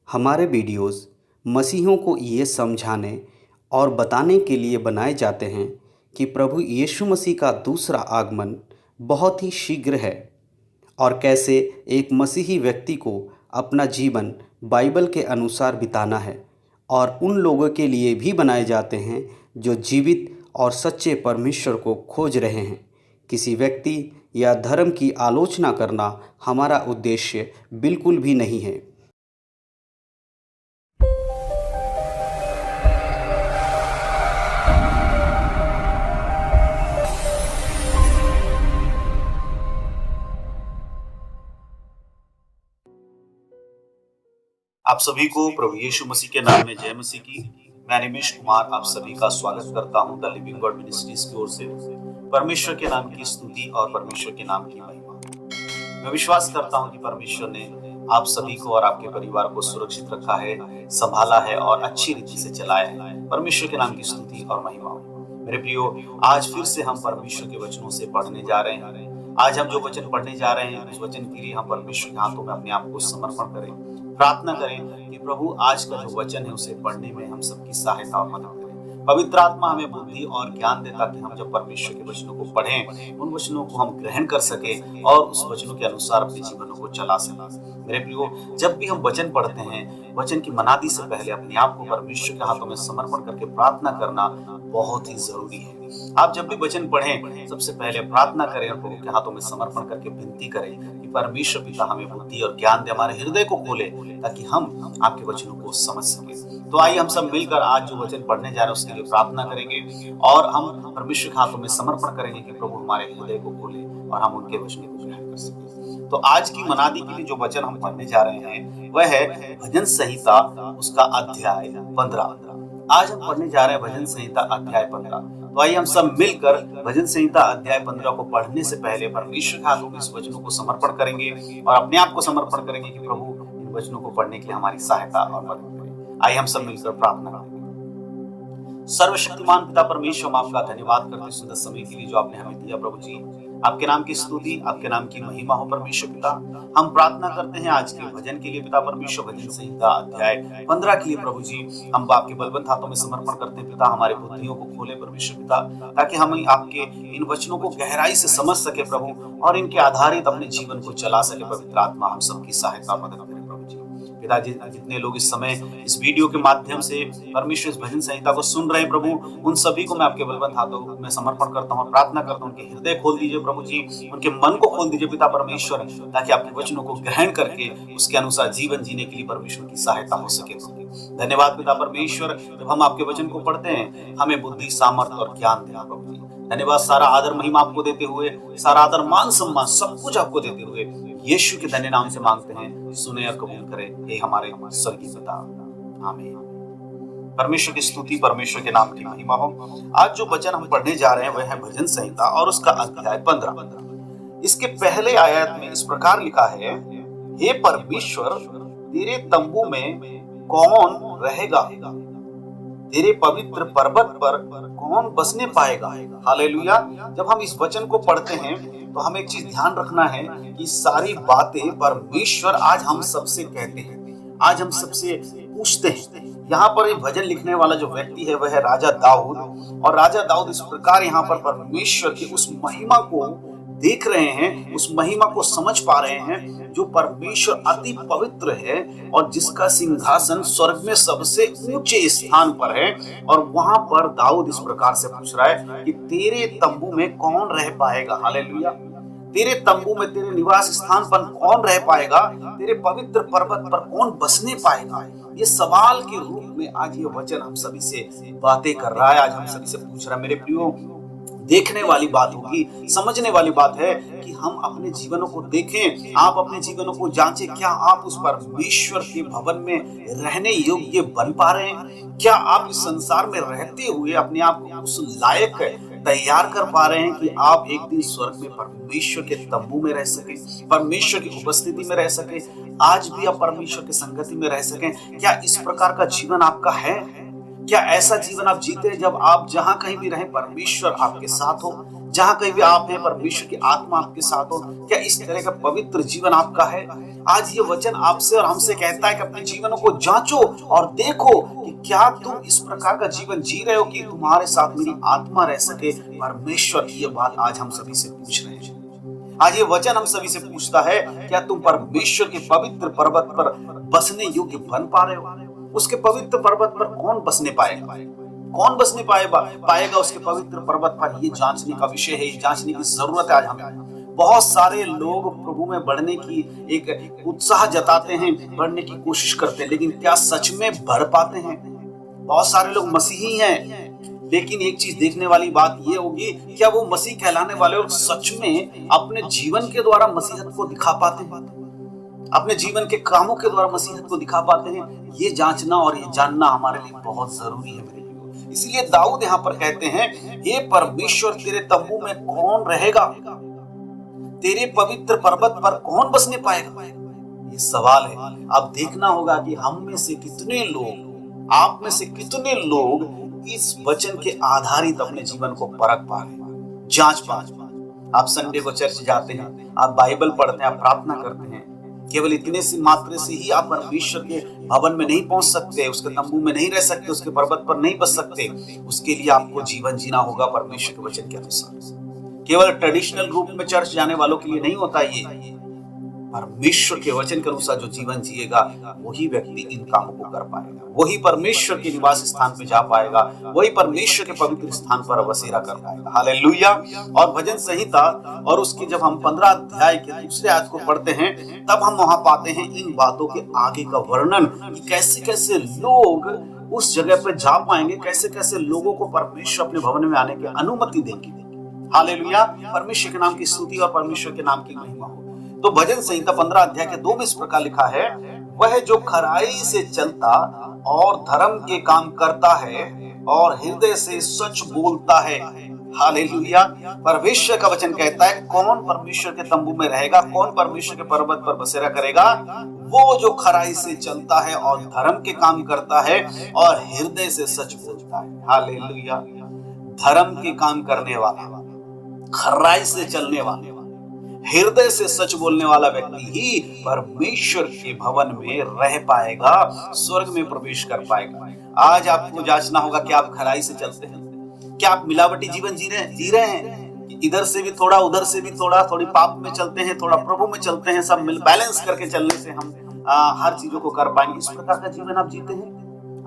हमारे वीडियोस मसीहियों को ये समझाने और बताने के लिए बनाए जाते हैं कि प्रभु यीशु मसीह का दूसरा आगमन बहुत ही शीघ्र है और कैसे एक मसीही व्यक्ति को अपना जीवन बाइबल के अनुसार बिताना है। और उन लोगों के लिए भी बनाए जाते हैं जो जीवित और सच्चे परमेश्वर को खोज रहे हैं। किसी व्यक्ति या धर्म की आलोचना करना हमारा उद्देश्य बिल्कुल भी नहीं है। आप सभी को प्रभु यीशु मसीह के नाम में जय मसीह की। मैं निमेश कुमार आप सभी का स्वागत करता हूं द लिविंग गॉड मिनिस्ट्रीज की ओर से। परमेश्वर के नाम की स्तुति और परमेश्वर के नाम की महिमा। मैं विश्वास करता हूं कि परमेश्वर ने आप सभी को और आपके परिवार को सुरक्षित रखा है, संभाला है और अच्छी रीति से चलाया है। परमेश्वर के नाम की स्तुति और महिमा। मेरे प्रियो, आज फिर से हम परमेश्वर के वचनों से पढ़ने जा रहे हैं। आज हम जो वचन पढ़ने जा रहे हैं, उस वचन के लिए हम परमेश्वर के हाथों में अपने आप को समर्पण करें, प्रार्थना करें कि प्रभु आज का जो वचन है उसे पढ़ने में हम सबकी सहायता और मदद करें। पवित्र आत्मा हमें बुद्धि और ज्ञान देता कि हम जब परमेश्वर के वचनों को पढ़ें, उन वचनों को हम ग्रहण कर सके और उस वचनों के अनुसार अपने जीवनों को चला सके। मेरे प्रियो, जब भी हम वचन पढ़ते हैं, वचन की मनादी से पहले अपने आप को परमेश्वर के हाथों में समर्पण करके प्रार्थना करना बहुत ही जरूरी है। आप जब भी वचन पढ़ें, सबसे पहले प्रार्थना करें और प्रभु के हाथों में समर्पण करके विनती करें कि परमेश्वर पिता हमें बुद्धि और ज्ञान दे, हमारे हृदय को खोले ताकि हम आपके वचनों को समझ सके। तो आइए हम सब मिलकर आज जो वचन पढ़ने जा रहे हैं उसके लिए प्रार्थना करेंगे और हम परमेश्वर के हाथों में समर्पण करेंगे कि प्रभु हमारे हृदय को खोले और हम उनके वचनों को ग्रहण कर सके। तो आज की मनादी के लिए जो वचन हम पढ़ने जा रहे हैं वह है भजन संहिता, उसका अध्याय 15। आज हम पढ़ने जा रहे हैं भजन संहिता अध्याय 15। तो आइए हम सब मिलकर भजन संहिता अध्याय 15 को पढ़ने से पहले परमेश्वर के हाथों में इस वचनों को समर्पण करेंगे और अपने आप को समर्पण करेंगे कि प्रभु इन वचनों को पढ़ने के लिए हमारी सहायता और मदद करें। आइए हम सब मिलकर प्रार्थना करेंगे। सर्वशक्तिमान पिता परमेश्वर, हम आपका धन्यवाद करते सुंदर समय के लिए जो आपने हमें दिया। प्रभु जी, आपके नाम की स्तुति, आपके नाम की महिमा हो परमेश्वर पिता। हम प्रार्थना करते हैं आज के भजन के लिए पिता परमेश्वर, भजन संहिता अध्याय 15 के लिए प्रभु जी हम आपके बलवंत हाथों में समर्पण करते हैं पिता। हमारे बुद्धियों को खोले परमेश्वर पिता, ताकि हम आपके इन वचनों को गहराई से समझ सके प्रभु और इनके आधारित अपने जीवन को चला सके। पवित्र आत्मा हम सबकी सहायता मदद करें प्रभु जी। पिताजी, जितने लोग इस समय इस वीडियो के माध्यम से परमेश्वर इस भजन संहिता को सुन रहे हैं प्रभु, उन सभी को मैं आपके बलवंत हाथों में समर्पण करता हूँ और प्रार्थना करता हूँ उनके हृदय खोल दीजिए प्रभु जी, उनके मन को खोल दीजिए पिता परमेश्वर, ताकि आपके वचनों को ग्रहण करके उसके अनुसार जीवन जीने के लिए परमेश्वर की सहायता हो सके। धन्यवाद पिता परमेश्वर, जब हम आपके वचन को पढ़ते हैं हमें बुद्धि, सामर्थ और ज्ञान देना प्रभु जी। धन्यवाद, सारा आदर महिमा आपको देते हुए, सारा आदर मान सम्मान सब कुछ आपको देते हुए यीशु के धन्य नाम से मांगते हैं, सुने और कबूल करें हे हमारे स्वर्गीय पिता, आमीन। परमेश्वर की स्तुति, परमेश्वर के नाम की महिमा हो। आज जो वचन हम पढ़ने जा रहे हैं वह है भजन संहिता और उसका अध्याय 15। इसके पहले आयत में इस प्रकार लिखा है, हे परमेश्वर, तेरे तंबू में कौन रहेगा? तेरे पवित्र पर्वत पर कौन बसने पाएगा? हालेलुया। जब हम इस वचन को पढ़ते हैं तो हमें एक चीज ध्यान रखना है कि सारी बातें परमेश्वर आज हम सबसे कहते हैं, आज हम सबसे पूछते हैं। यहाँ पर एक भजन लिखने वाला जो व्यक्ति है वह है राजा दाऊद, और राजा दाऊद इस प्रकार यहाँ पर परमेश्वर की उस महिमा को देख रहे हैं, उस महिमा को समझ पा रहे हैं जो परमेश्वर अति पवित्र है और जिसका सिंहासन स्वर्ग में सबसे ऊंचे स्थान पर है। और वहां पर दाऊद इस प्रकार से पूछ रहा है कि तेरे तंबू में कौन रह पाएगा? हालेलुया। तेरे तंबू में, तेरे निवास स्थान पर कौन रह पाएगा? तेरे पवित्र पर्वत पर कौन बसने पाएगा? ये सवाल के रूप में आज ये वचन हम सभी से बातें कर रहा है, आज हम सभी से पूछ रहा है। मेरे प्रियो, देखने वाली बात होगी, समझने वाली बात है कि हम अपने जीवनों को देखें, आप अपने जीवनों को जांचें। क्या आप उस परमेश्वर के भवन में रहने योग्य बन पा रहे हैं? क्या आप इस संसार में रहते हुए अपने आप को उस लायक तैयार कर पा रहे हैं कि आप एक दिन स्वर्ग में परमेश्वर के तंबू में रह सके, परमेश्वर की उपस्थिति में रह सके, आज भी आप परमेश्वर की संगति में रह सकें? क्या इस प्रकार का जीवन आपका है? क्या ऐसा जीवन आप जीते जब आप जहां कहीं भी रहें परमेश्वर आपके साथ हो? जहां कहीं भी आप हैं, परमेश्वर की आत्मा आपके साथ हो, क्या इस तरह का पवित्र जीवन आपका है? आज ये वचन आपसे और हमसे कहता है कि अपने जीवनों को जांचो और देखो कि क्या तुम इस प्रकार का जीवन जी रहे हो कि तुम्हारे साथ मेरी आत्मा रह सके। परमेश्वर की ये बात आज हम सभी से पूछ रहे हैं। आज ये वचन हम सभी से पूछता है, क्या तुम परमेश्वर के पवित्र पर्वत पर बसने योग्य बन पा रहे हो? उसके पवित्र पर्वत पर कौन बसने पाएगा? कौन बसने पाएगा उसके पवित्र पर्वत पर? ये जांचने का विषय है, ये जांचने की जरूरत है आज हमें। बहुत सारे लोग प्रभु में बढ़ने की एक उत्साह जताते हैं, बढ़ने की कोशिश करते हैं, लेकिन क्या सच में बढ़ पाते हैं? बहुत सारे लोग मसीही हैं, लेकिन एक चीज देखने वाली बात ये होगी, क्या वो मसीह कहलाने वाले लोग सच में अपने जीवन के द्वारा मसीहत को दिखा पाते हैं? अपने जीवन के कामों के द्वारा मसीहत को दिखा पाते हैं? ये जांचना और ये जानना हमारे लिए बहुत जरूरी है मेरे लिए। इसलिए दाऊद यहाँ पर कहते हैं, हे परमेश्वर, तेरे तंबू में कौन रहेगा? तेरे पवित्र पर्वत पर कौन बसने पाएगा? ये सवाल है। अब देखना होगा कि हम में से कितने लोग, आप में से कितने लोग इस वचन के आधारित अपने जीवन को परख पा रहे हैं, जांच पा रहे हैं। आप संडे को चर्च जाते हैं, आप बाइबल पढ़ते हैं, आप प्रार्थना करते हैं, केवल इतने से मात्र से ही आप परमेश्वर के भवन में नहीं पहुंच सकते, उसके तंबू में नहीं रह सकते, उसके पर्वत पर नहीं बस सकते। उसके लिए आपको जीवन जीना होगा परमेश्वर के वचन के अनुसार। केवल ट्रेडिशनल रूप में चर्च जाने वालों के लिए नहीं होता ये। परमेश्वर के वचन के अनुसार जो जीवन जिएगा, वही व्यक्ति इन कामों को कर पाएगा, वही परमेश्वर के निवास स्थान पे जा पाएगा, वही परमेश्वर के पवित्र स्थान पर बसेरा कर पाएगा। हालेलुया। और भजन संहिता और उसके जब हम 15 अध्याय के दूसरे आयत को पढ़ते हैं, तब हम वहां पाते हैं इन बातों के आगे का वर्णन कि कैसे कैसे लोग उस जगह पर जा पाएंगे, कैसे कैसे लोगों को परमेश्वर अपने भवन में आने की अनुमति देंगे। हालेलुया। परमेश्वर के नाम की स्तुति और परमेश्वर के नाम की महिमा हो। तो भजन संहिता 15 अध्याय के 2 में इस प्रकार लिखा है, वह जो खराई से चलता और धर्म के काम करता है और हृदय से सच बोलता है। हालेलुया। परमेश्वर का वचन कहता है, कौन परमेश्वर के तंबू में रहेगा, कौन परमेश्वर के पर्वत पर बसेरा करेगा? वो जो खराई से चलता है और धर्म के काम करता है और हृदय से सच बोलता है। हालेलुया। धर्म के काम करने वाला, खराई से चलने वाला, हृदय से सच बोलने वाला व्यक्ति ही परमेश्वर के भवन में रह पाएगा, स्वर्ग में प्रवेश कर पाएगा। आज आपको जांचना होगा कि आप खराई से चलते हैं, क्या आप मिलावटी जीवन जी रहे हैं? इधर से भी थोड़ा, उधर से भी थोड़ा, थोड़ी पाप में चलते हैं, थोड़ा प्रभु में चलते हैं, सब मिल बैलेंस करके चलने से हम हर चीजों को कर पाएंगे। इस प्रकार का जीवन आप जीते हैं?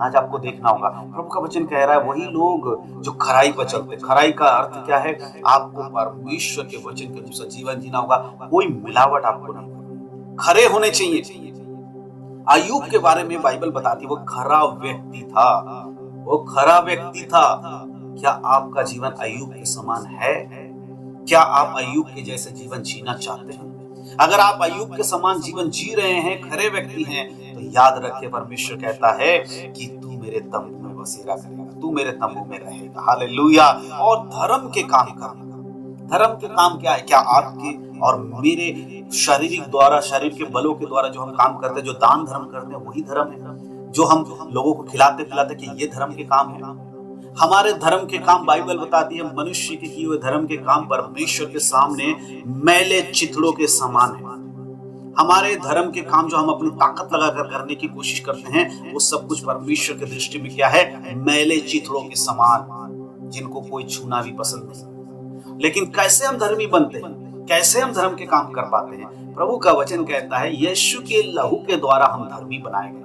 आज आपको देखना होगा। प्रभु का वचन कह रहा है, वही लोग जो खराई पर चलते। खराई का अर्थ क्या है? आपको परमेश्वर के वचन के अनुसार जीवन जीना होगा, कोई मिलावट आपको नहीं करनी, खरे होने चाहिए। अय्यूब के बारे में बाइबल बताती है, वो खरा व्यक्ति था, वो खरा व्यक्ति था। क्या आपका जीवन अय्यूब के समान है? क्या आप अय्यूब के जैसे जीवन जीना चाहते हैं? अगर आप अय्यूब के समान जीवन जी रहे हैं, खरे व्यक्ति हैं, तो याद रखिए, परमेश्वर कहता है कि तू मेरे तंबू में बसेरा करेगा, तू मेरे तंबू में रहेगा। हालेलुया। और धर्म के काम करेगा। धर्म के काम क्या है? क्या आपके और मेरे शारीरिक द्वारा, शरीर के बलों के द्वारा जो हम काम करते हैं, जो दान धर्म करते हैं, वही धर्म है? जो हम लोगों को खिलाते पिलाते, कि ये धर्म के काम है? हमारे धर्म के काम, बाइबल बताती है, मनुष्य के किए हुए धर्म के काम परमेश्वर के सामने मैले चिथड़ों के समान है। हमारे धर्म के काम जो हम अपनी ताकत लगाकर करने की कोशिश करते हैं, वो सब कुछ परमेश्वर की दृष्टि में क्या है? मैले चिथड़ों के समान, जिनको कोई छूना भी पसंद नहीं। लेकिन कैसे हम धर्मी बनते हैं? कैसे हम धर्म के काम कर पाते हैं? प्रभु का वचन कहता है, यीशु के लहू के द्वारा हम धर्मी बनाए गए।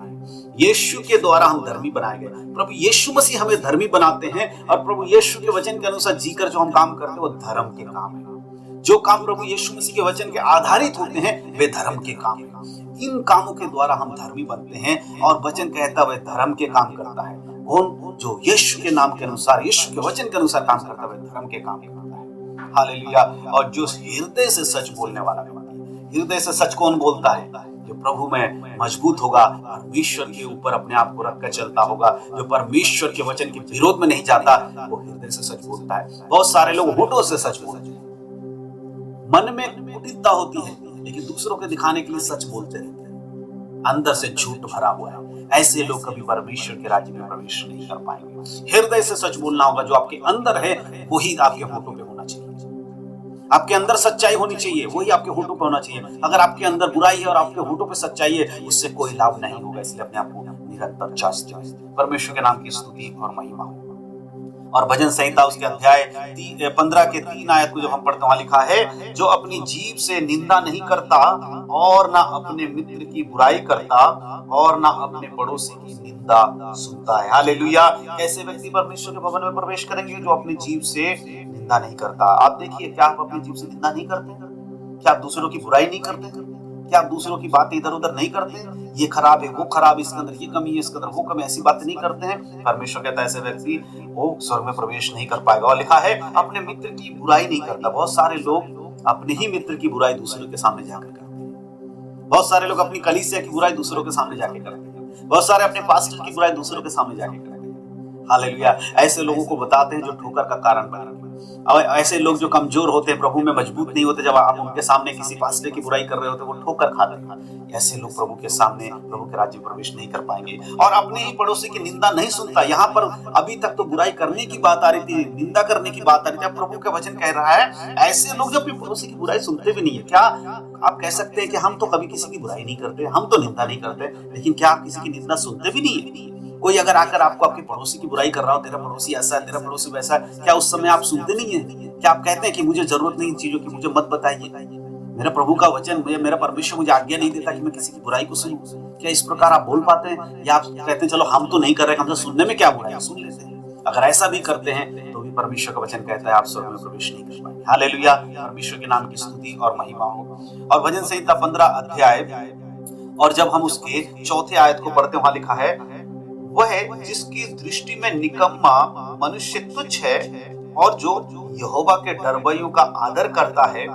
यीशु के द्वारा हम धर्मी बनाए गए। प्रभु यीशु मसीह हमें धर्मी बनाते हैं, और प्रभु यीशु के वचन के अनुसार जीकर जो हम काम करते हैं, वो धर्म के काम है। जो काम प्रभु यीशु मसीह के वचन के आधारित होते हैं, वे धर्म के काम है। इन कामों के द्वारा हम धर्मी बनते हैं, और वचन कहता है वह धर्म के काम करता है। कौन? जो यीशु के नाम के अनुसार, यीशु के वचन के अनुसार काम करता है, वह धर्म के काम करता है। हालेलुया। और जो हृदय से सच बोलने वाला व्यक्ति, हृदय से सच कौन बोलता है? जो प्रभु में मजबूत होगा, परमेश्वर के ऊपर अपने आप को रखकर चलता होगा, जो परमेश्वर के वचन के विरोध में नहीं जाता, वो हृदय से सच बोलता है। बहुत सारे लोग होठों से सच बोलते हैं, मन में कुटिलता होती है, लेकिन दूसरों के दिखाने के लिए सच बोलते रहते हैं, अंदर से झूठ भरा हुआ है। ऐसे लोग कभी परमेश्वर के राज्य में प्रवेश नहीं कर पाएंगे। हृदय से सच बोलना होगा, जो आपके अंदर है वही आपके होठों पे होना चाहिए। आपके अंदर सच्चाई होनी चाहिए, वही आपके होठों पे होना चाहिए। अगर आपके अंदर बुराई है और आपके होठों पे सच्चाई है, उससे कोई लाभ नहीं होगा। इसलिए अपने आप को निरंतर जांचते रहिए। परमेश्वर के नाम की स्तुति और महिमा हो। और भजन संहिता उसके अध्याय 15 के 3 आयत को जब हम पढ़ते वहां लिखा है, जो अपनी जीभ से निंदा नहीं करता और ना अपने मित्र की बुराई करता और ना अपने पड़ोसी की निंदा सुनता है। हालेलुया। कैसे व्यक्ति परमेश्वर के भवन में प्रवेश करेंगे? जो अपनी जीभ से निंदा नहीं करता। आप देखिए, क्या आप अपनी जीभ से निंदा नहीं करते? क्या आप दूसरों की बुराई नहीं करते? क्या आप दूसरों की बातें इधर उधर नहीं करते? ये खराब है, वो खराब, इसके अंदर ये कमी है, इसके अंदर वो कमी, ऐसी बातें नहीं करते हैं। परमेश्वर कहता है ऐसे व्यक्ति वो स्वर्ग में प्रवेश नहीं कर पाएगा। और लिखा है अपने मित्र की बुराई नहीं करता। बहुत सारे लोग अपने ही मित्र की बुराई दूसरों के सामने जाकर करते हैं। बहुत सारे लोग अपनी कलीसिया की बुराई दूसरों के सामने जाके करते हैं। बहुत सारे अपने पास्टर की बुराई दूसरों के सामने जाके करते हैं। हालेलुया। ऐसे लोगों को बताते हैं जो ठोकर का कारण बनेंगे। और ऐसे लोग जो कमजोर होते हैं, प्रभु में मजबूत नहीं होते, जब आप उनके सामने किसी पास्टर की बुराई कर रहे होते, वो ठोकर खाते हैं। ऐसे लोग प्रभु के सामने, प्रभु के राज्य में प्रवेश नहीं कर पाएंगे। और अपने ही पड़ोसी की निंदा नहीं सुनता। यहाँ पर अभी तक तो बुराई करने की बात आ रही थी, निंदा करने की बात आ रही थी। अब प्रभु का वचन कह रहा है ऐसे लोग जो अपने पड़ोसी की बुराई सुनते भी नहीं है। क्या आप कह सकते हैं कि हम तो कभी किसी की बुराई नहीं करते, हम तो निंदा नहीं करते, लेकिन क्या आप किसी की निंदा सुनते भी नहीं है? कोई अगर आकर आपको आपके पड़ोसी की बुराई कर रहा हो, तेरा पड़ोसी ऐसा है, तेरा पड़ोसी वैसा है, क्या उस समय आप सुनते नहीं है? क्या आप कहते हैं कि मुझे जरूरत नहीं इन चीजों की, मुझे मत बताइए? मेरा प्रभु का वचन, मेरा परमेश्वर मुझे आज्ञा नहीं देता कि मैं किसी की बुराई को सुनूं। क्या इस प्रकार आप बोल पाते हैं? या आप कहते हैं चलो हम तो नहीं कर रहे, हमसे सुनने में क्या बुराई है, सुन लेते हैं? अगर ऐसा भी करते हैं तो भी परमेश्वर का वचन कहता है आप स्वर्ग में प्रवेश नहीं कर पाएंगे। हालेलुया। परमेश्वर के नाम की स्तुति और महिमा हो। और भजन संहिता 15 अध्याय और जब हम उसके 4थे आयत को पढ़ते वहां लिखा है, वह जिसकी दृष्टि में निकम्मा मनुष्य तुच्छ है और जो यहोवा के डरवैयों का आदर करता है,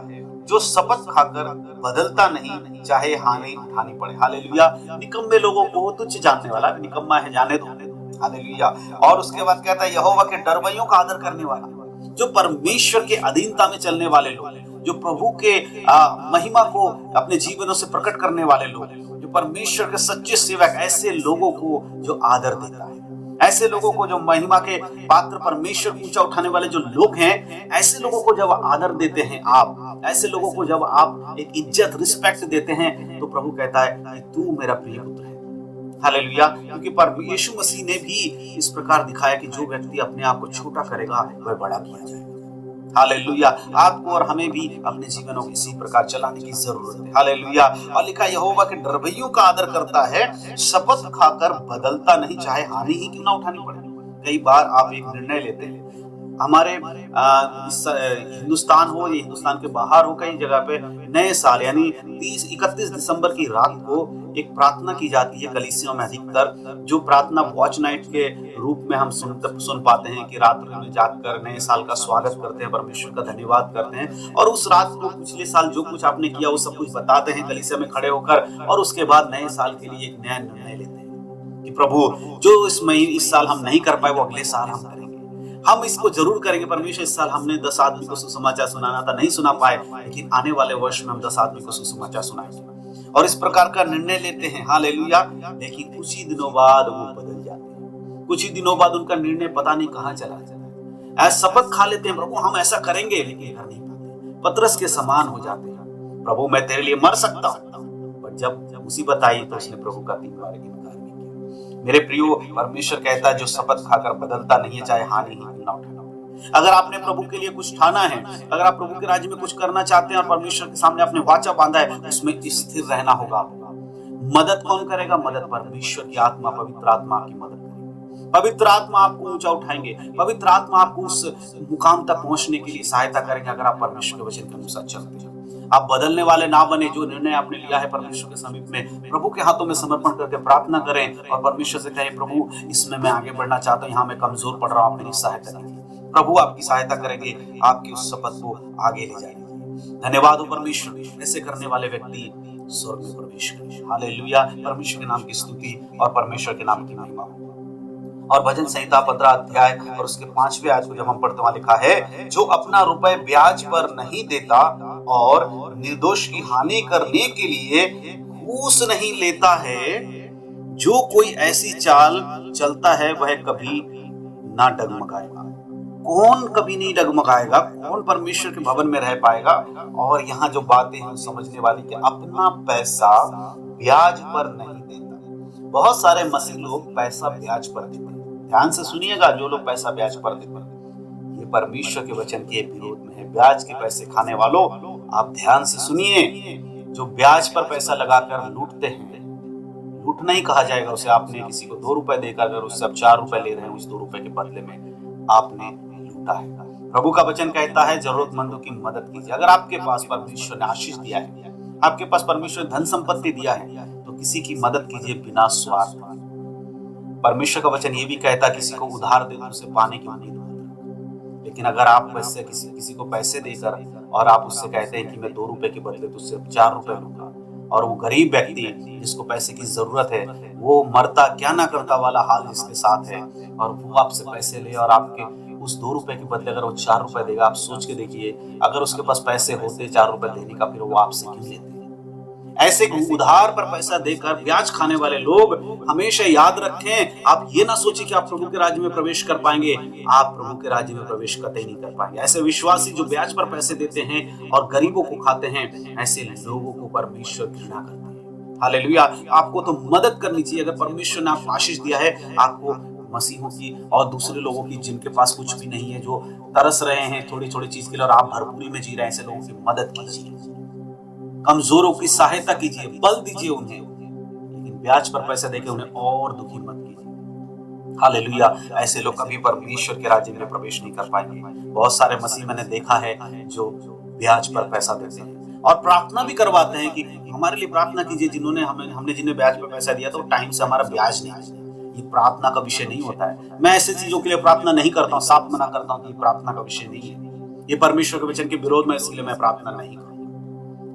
जो शपथ खाकर बदलता नहीं, चाहे हानि उठानी पड़े। हालेलुया। निकम्मे लोगों को तुच्छ जानने वाला, निकम्मा है जाने दो। हालेलुया। और उसके बाद कहता है यहोवा के डरवैयों का आदर करने वाला, जो परमेश्वर के अधीनता में चलने वाले लोग, जो प्रभु के महिमा को अपने जीवनों से प्रकट करने वाले लोग, जो परमेश्वर के सच्चे सेवक, ऐसे लोगों को जो आदर देता है, ऐसे लोगों को जो महिमा के पात्र परमेश्वर ऊंचा उठाने वाले जो लोग हैं, ऐसे लोगों को जब आदर देते हैं आप, ऐसे लोगों को जब आप एक इज्जत रिस्पेक्ट देते हैं, तो प्रभु कहता है कि तू मेरा प्रिय पुत्र है। हालेलुया। क्योंकि यीशु मसीह ने भी इस प्रकार दिखाया कि जो व्यक्ति अपने आप को छोटा करेगा वह बड़ा किया जाएगा। हालेलुया। आपको और हमें भी अपने जीवनों को इसी प्रकार चलाने की जरूरत है। हालेलुया। और लिखा यहोवा के डरवैयों का आदर करता है, शपथ खाकर बदलता नहीं, चाहे हानि ही क्यों ना उठानी पड़े। कई बार आप एक निर्णय लेते हैं, हमारे हिंदुस्तान हो या हिंदुस्तान के बाहर हो, कई जगह पे नए साल यानी 31 दिसंबर की रात को एक प्रार्थना की जाती है कलीसियों में। अधिकतर जो प्रार्थना वॉच नाइट के रूप में हम सुन पाते हैं कि रात में जाकर नए साल का स्वागत करते हैं, परमेश्वर का धन्यवाद करते हैं, और उस रात को पिछले साल जो कुछ आपने किया वो सब कुछ बताते हैं कलीसिया में खड़े होकर, और उसके बाद नए साल के लिए एक नया निर्णय लेते हैं कि प्रभु जो इस साल हम नहीं कर पाए वो अगले साल हम करेंगे, हम इसको जरूर करेंगे। परमेश्वर इस साल हमने 10 आदमी को सुसमाचार सुनाना था, नहीं सुना पाए, लेकिन आने वाले वर्ष में हम 10 आदमी को सुसमाचार सुनाएंगे, और इस प्रकार का निर्णय लेते हैं। हालेलुया। लेकिन कुछ ही दिनों बाद वो बदल जाते हैं, कुछ ही दिनों बाद उनका निर्णय पता नहीं कहां चला जाता है। शपथ खा लेते हैं प्रभु हम ऐसा करेंगे, लेकिन कर नहीं पाते। पतरस के समान हो जाते हैं, प्रभु मैं तेरे लिए मर सकता हूं, पर जब मुसीबत आई तो उसने प्रभु का 3 बार इनकार नहीं किया। मेरे प्रियो, परमेश्वर कहता है जो शपथ खाकर बदलता नहीं है, चाहे हानि ही क्यों ना उठाना पड़े। अगर आपने प्रभु के लिए कुछ ठाना है, अगर आप प्रभु के राज्य में कुछ करना चाहते हैं और परमेश्वर के सामने आपने वाचा बांधा है, उसमें स्थिर रहना होगा आपको। मदद कौन करेगा? मदद परमेश्वर की आत्मा, पवित्र आत्मा आपकी मदद करेगी। पवित्र आत्मा आपको ऊंचा उठाएंगे, पवित्र आत्मा आपको उस मुकाम तक पहुंचने के लिए सहायता करेंगे अगर आप परमेश्वर के वचन के अनुसार चलते हैं। आप बदलने वाले ना बने, जो निर्णय आपने लिया है परमेश्वर के समीप में प्रभु के हाथों में समर्पण करके प्रार्थना करें और परमेश्वर से कहें प्रभु इसमें मैं आगे बढ़ना चाहता हूँ, यहाँ मैं कमजोर पड़ रहा हूँ, मेरी सहायता कीजिए। प्रभु आपकी सहायता करेंगे, आपकी उस शपथ को आगे ले जाएंगे। धन्यवाद हो परमेश्वर, ऐसे करने वाले व्यक्ति स्वर्ग में प्रवेश करेंगे। हालेलुया। परमेश्वर के नाम की स्तुति और परमेश्वर के नाम की महिमा हो। और भजन संहिता 15 अध्याय और उसके 5वें आयत को जब हम पढ़ते वहां लिखा है, जो अपना रुपए ब्याज पर नहीं देता और निर्दोष की हानि करने के लिए घूस नहीं लेता है, जो कोई ऐसी चाल चलता है वह कभी ना डगमगाएगा। कौन कभी नहीं डगमगाएगा, कौन परमेश्वर के भवन में रह पाएगा। और यहाँ जो बातें हैं समझने वाली कि अपना पैसा ब्याज पर नहीं देता। बहुत सारे मसीह लोग पैसा ब्याज पर देते हैं। ध्यान से सुनिएगा, जो लोग पैसा ब्याज पर देते हैं, ये परमेश्वर के वचन के विरोध में है। ब्याज के पैसे खाने वालों, आप ध्यान से सुनिए। जो ब्याज पर पैसा लगाकर लूटते हैं, लूट नहीं कहा जाएगा उसे। आपने किसी को 2 रुपए देकर अगर उससे आप 4 रुपए ले रहे हैं, उस 2 रुपए के बदले में आपने लूटा है। प्रभु का वचन कहता है जरूरतमंदों की मदद कीजिए। अगर आपके पास परमेश्वर ने आशीष दिया है, आपके पास परमेश्वर धन संपत्ति दिया है, तो किसी की मदद कीजिए बिना स्वार्थ। परमेश्वर का वचन ये भी कहता है किसी को उधार दे तो उसे पाने की उम्मीद मत रखो। लेकिन अगर आप पैसे किसी को पैसे देकर और आप उससे कहते हैं कि मैं 2 रुपए के बदले तुझसे 4 रुपए लूंगा, और वो गरीब व्यक्ति जिसको पैसे की जरूरत है, वो मरता क्या ना करता वाला हाल जिसके साथ है, और वो आपसे पैसे ले और आपके उस 2 रुपए के बदले अगर वो 4 रुपए देगा, आप सोच के देखिए, अगर उसके पास पैसे होते 4 रुपए देने का, फिर वो आपसे क्यों लेते। ऐसे उधार पर पैसा देकर ब्याज खाने वाले लोग हमेशा याद रखें, आप ये ना सोचिए कि आप प्रभु के राज्य में प्रवेश कर पाएंगे। आप प्रभु के राज्य में प्रवेश कतई नहीं कर पाएंगे। ऐसे विश्वासी जो ब्याज पर पैसे देते हैं और गरीबों को खाते हैं, ऐसे लोगों को परमेश्वर घृणा करता है। हालेलुया। आपको तो मदद करनी चाहिए। अगर परमेश्वर ने आपको आशीष दिया है, आपको मसीहों की और दूसरे लोगों की जिनके पास कुछ भी नहीं है, जो तरस रहे हैं थोड़ी थोड़ी चीज के लिए और आप भरपूरी में जी रहे हैं, ऐसे लोगों की मदद कीजिए, कमजोरों की सहायता कीजिए, बल दीजिए उन्हें, लेकिन ब्याज पर पैसे देके उन्हें और दुखी मत कीजिए। हालेलुया। ऐसे लोग कभी परमेश्वर के राज्य में प्रवेश नहीं कर पाएंगे। बहुत सारे मसीह मैंने देखा है जो ब्याज पर पैसा देते हैं और प्रार्थना भी करवाते हैं कि हमारे लिए प्रार्थना कीजिए। हमने जिन्हें ब्याज पर पैसा दिया, तो टाइम से हमारा ब्याज नहीं आया। ये प्रार्थना का विषय नहीं होता है। मैं ऐसी चीजों के लिए प्रार्थना नहीं करता हूँ, साफ मना करता हूँ कि प्रार्थना का विषय नहीं है। ये परमेश्वर के वचन के विरोध में, इसलिए मैं प्रार्थना नहीं करूँ।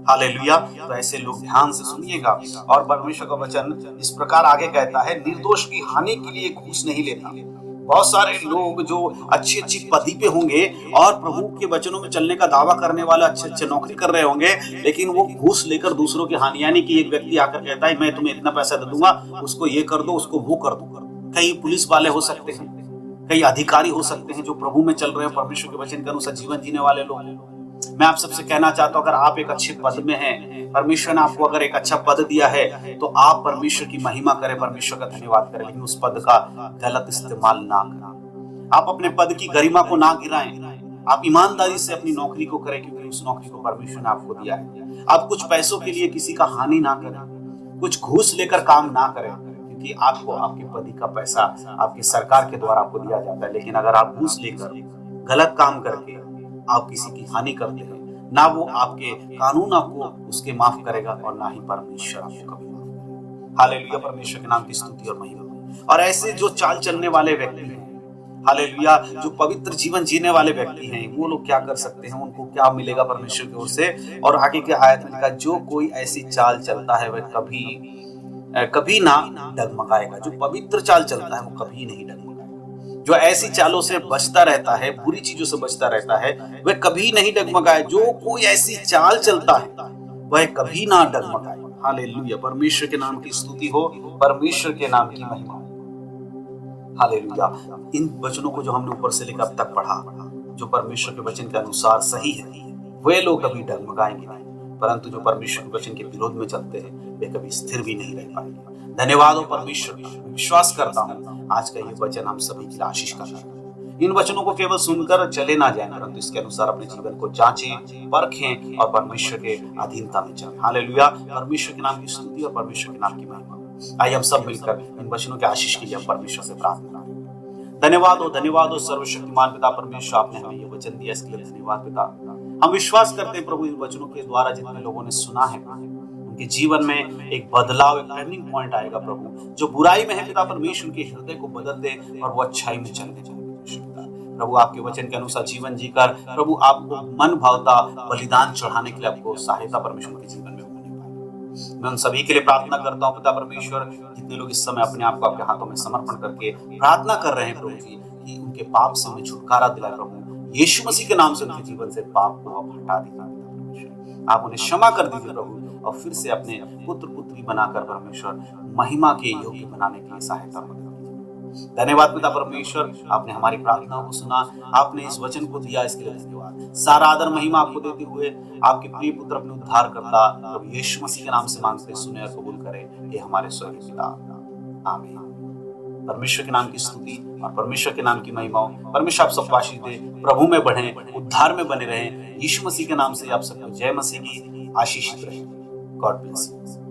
हालेलुया। तो ऐसे लोग ध्यान से सुनिएगा। और परमेश्वर का वचन इस प्रकार आगे कहता है, निर्दोष की हानि के लिए घूस नहीं लेता। बहुत सारे लोग जो अच्छी अच्छी पदी पे होंगे और प्रभु के वचनों में चलने का दावा करने वाला अच्छे अच्छे नौकरी कर रहे होंगे, लेकिन वो घूस लेकर दूसरों की हानि, यानी कि एक व्यक्ति आकर कहता है मैं तुम्हें इतना पैसा दे दूंगा, उसको ये कर दो, उसको वो कर दो। कई पुलिस वाले हो सकते हैं, कई अधिकारी हो सकते हैं जो प्रभु में चल रहे हैं, परमेश्वर के वचन के अनुसार जीवन जीने वाले लोग। मैं आप सबसे कहना चाहता हूं, अगर आप एक अच्छे पद में हैं, परमेश्वर ने आपको अगर एक अच्छा पद दिया है, तो आप परमेश्वर की महिमा करें, परमेश्वर का धन्यवाद करें, लेकिन उस पद का गलत इस्तेमाल ना करें। आप अपने पद की गरिमा को ना गिराएं। आप ईमानदारी से अपनी नौकरी को करें, क्योंकि उस नौकरी को परमेश्वर ने आपको दिया है। आप कुछ पैसों के लिए किसी का हानि ना करें, कुछ घूस लेकर काम ना करें, क्योंकि आपको आपके पद का पैसा आपकी सरकार के द्वारा आपको दिया जाता है। लेकिन अगर आप घूस लेकर गलत काम करके आप किसी की हानि करते हैं, ना वो आपके कानून आपको उसके माफ करेगा और ना ही परमेश्वर आपको कभी माफ करेगा। हालेलुया। परमेश्वर के नाम की स्तुति और महिमा। और ऐसे जो चाल चलने वाले व्यक्ति हैं, हालेलुया, जो पवित्र जीवन जीने वाले व्यक्ति हैं, वो लोग क्या कर सकते हैं, उनको क्या मिलेगा परमेश्वर की ओर से। और आगे के आयत में लिखा, जो कोई ऐसी चाल चलता है वह कभी ना डगमगाएगा। जो पवित्र चाल चलता है वो कभी नहीं डगमगाएगा। जो ऐसी चालों से बचता रहता है, बुरी चीजों से बचता रहता है, वह कभी नहीं डगमगाए। जो कोई ऐसी चाल चलता है वह कभी ना डगमगाए। हालेलुया। परमेश्वर के नाम की स्तुति हो, परमेश्वर के नाम की महिमा हो। हालेलुया। इन वचनों को जो हमने ऊपर से लेकर अब तक पढ़ा, जो परमेश्वर के वचन के अनुसार सही है, वे लोग कभी डगमगाएंगे नहीं, परंतु जो परमेश्वर के वचन के विरोध में चलते हैं वे कभी स्थिर भी नहीं रह पाएंगे। धन्यवाद हो परमेश्वर का। विश्वास करता हूँ आज का ये वचन हम सभी के लिए आशीष का है। इन वचनों को केवल सुनकर चले ना जाएं, परंतु इसके अनुसार अपने जीवन को जांचें, परखें और परमेश्वर के अधीनता में चलें। हालेलुया। परमेश्वर के नाम की स्तुति और परमेश्वर के नाम की महिमा। आइए हम सब मिलकर इन वचनों के आशीष के लिए हम परमेश्वर से प्रार्थना करें। धन्यवाद हो सर्वशक्तिमान पिता परमेश्वर, आपने हमें ये वचन दिया, इसके लिए धन्यवाद पिता। हम विश्वास करते हैं प्रभु, इन वचनों के द्वारा जितने लोगों ने सुना है, उनके जीवन में एक बदलाव, एक टर्निंग पॉइंट आएगा प्रभु। जो बुराई में है पिता परमेश्वर, उनके हृदय को बदल दे और वो अच्छाई में चलने जाए प्रभु। आपके वचन के अनुसार जीवन जीकर प्रभु आपको मन भावता बलिदान चढ़ाने के लिए आपको सहायता परमेश्वर के जीवन में होने पाए। मैं उन सभी के लिए प्रार्थना करता हूँ पिता परमेश्वर, जितने लोग इस समय अपने आप को आपके हाथों में समर्पण करके प्रार्थना कर रहे हैं प्रभु जी, कि उनके पाप से उन्हें छुटकारा दिलाए प्रभु। यीशु मसीह के नाम से उनके जीवन से पाप को आप हटा दीजिए परमेश्वर। आप उन्हें क्षमा कर दीजिए प्रभु, और फिर से अपने पुत्र पुत्री बनाकर परमेश्वर महिमा के योग्य बनाने के लिए सहायता मदद कीजिए। धन्यवाद पिता परमेश्वर, आपने हमारी प्रार्थनाओं को सुना, आपने इस वचन को दिया, इसके लिए धन्यवाद। सारा आदर महिमा आपको देते हुए आपके प्रिय पुत्र अपने उद्धार करता प्रभु यीशु मसीह के नाम से मांगते, सुने और कबूल करें, ये हमारे स्वर्गीय पिता। आमीन। परमेश्वर के नाम की स्तुति और परमेश्वर के नाम की महिमा हो। परमेश्वर आप सबको आशीष दे, प्रभु में बढ़े, उद्धार में बने रहें। यीशु मसीह के नाम से आप सबको जय मसीह की आशीषित रहे। God bless you.